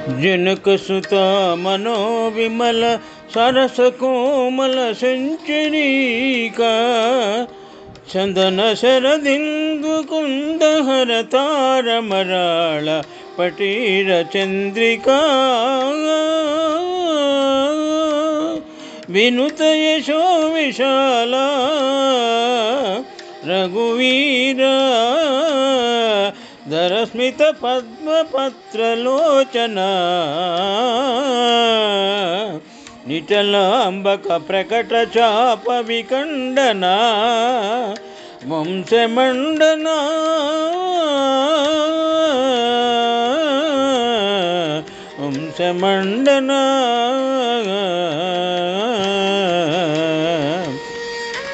जनकसुता मनोविमल सरस कोमल संचरीका चंदन शरदिंदु कुंदहर तारमराळ पटीर चंद्रिका विनुत यशो विशाला रघुवीरा धरस्मित पद्मपत्रलोचना निटलांबक प्रकट चाप विकंडना वंशमंडना वंशमंडना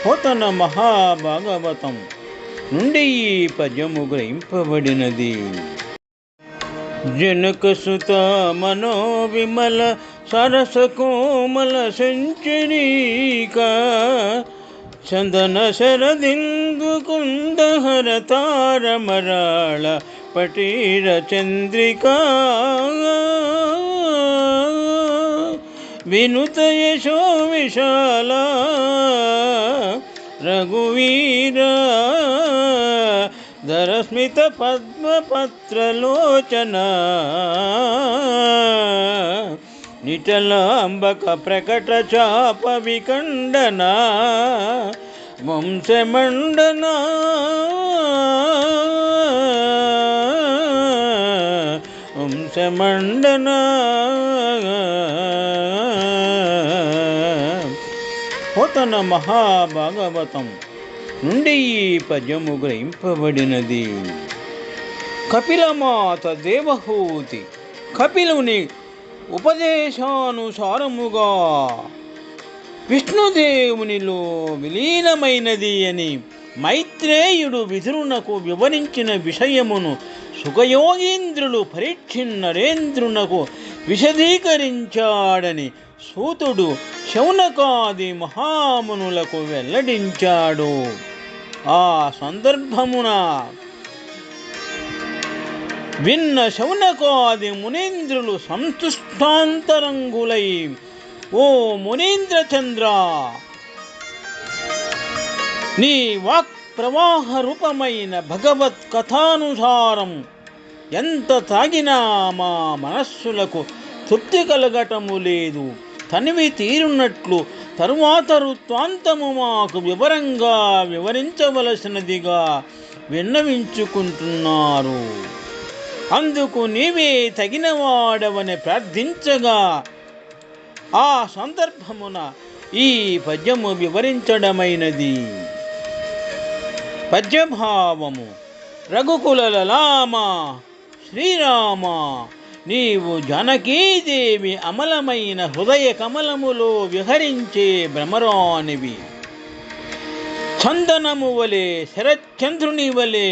होतन महाभागवतं నుండి ఈ పద్యము గ్రహింపబడినది. జనకసుత మనోవిమల సరస కోమల సంచరీకా చందన శరదిందు కుందహర తారమరాళ పటీర చంద్రికా వినుత యశో విశాలా रघुवीरा धरस्मित पद्मपत्रलोचना निटलांबक प्रकट चाप विकंडना वंशमंडना वंशमंडना होतन महाभागवतं నుండి ఈ పద్యము గ్రహింపబడినది. కపిలమాత దేవహూతి కపిలుని ఉపదేశానుసారముగా విష్ణుదేవునిలో విలీనమైనది అని మైత్రేయుడు విదురునకు వివరించిన విషయమును సుఖయోగీంద్రులు పరీక్షిన్ నరేంద్రునకు విశదీకరించాడని సూతుడు శౌనకాది మహామునులకు వెల్లడించాడు. ఆ సందర్భమున విన్న శౌనకాది మునీంద్రులు సంతుష్టాంతరంగులై, ఓ మునీంద్రచంద్ర, నీ వాక్ ప్రవాహ రూపమైన భగవత్ కథానుసారం ఎంత తాగినా మా మనస్సులకు తృప్తి కలగటము లేదు. తనివి తీరున్నట్లు తరువాత వృత్తాంతము మాకు వివరంగా వివరించవలసినదిగా విన్నవించుకుంటున్నారు. అందుకు నీవే తగినవాడవని ప్రార్థించగా ఆ సందర్భమున ఈ పద్యము వివరించడమైనది. పద్యభావము. రఘుకుల లామ శ్రీరామ, నీవు జానకీదేవి అమలమైన హృదయ కమలములో విహరించే భ్రమరానివి. చందనము వలె, శరచంద్రుని వలె,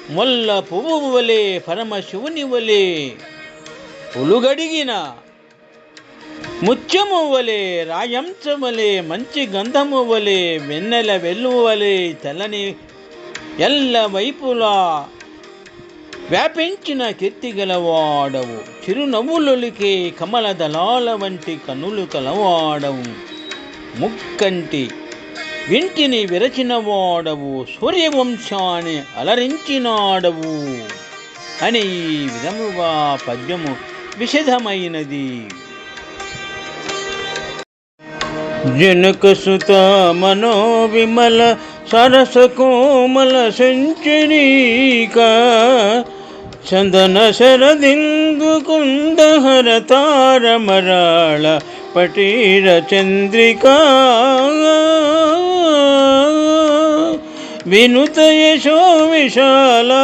మొల్ల పువ్వు వలె, పరమశివుని వలె, ఉలుగడిగిన ముత్యము వలె, రాయంచ వలె, మంచి గంధము వలె, వెన్నెల వెల్లువ వలె తెల్లని ఎల్ల వైపులా వ్యాపించిన కీర్తిగలవాడవు. చిరునవ్వులొలికే కమల దళాల వంటి కన్నులు కలవాడవు. ముక్కంటి వింటిని విరచినవాడవు. సూర్యవంశాన్ని అలరించినాడవు అని ఈ విధముగా పద్యము విశదమైనది. జనకసుత మనోవిమల సరస కోమల సంచరీకా చందన శరదిందు కుందహర తారమరాళ పటీర చంద్రికా వినుత యశో విశాలా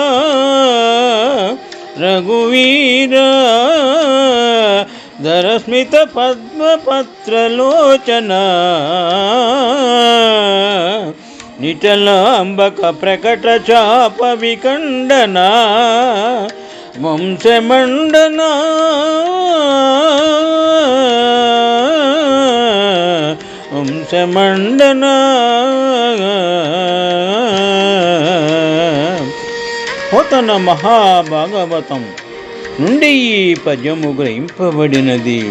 రఘువీరా धरस्मित पद्मपत्रलोचना निटलांबक प्रकट चाप विकंडना वंशमंडना वंशमंडना होतन महाभागवतं నుండి ఈ పద్యము గ్రహింపబడినది.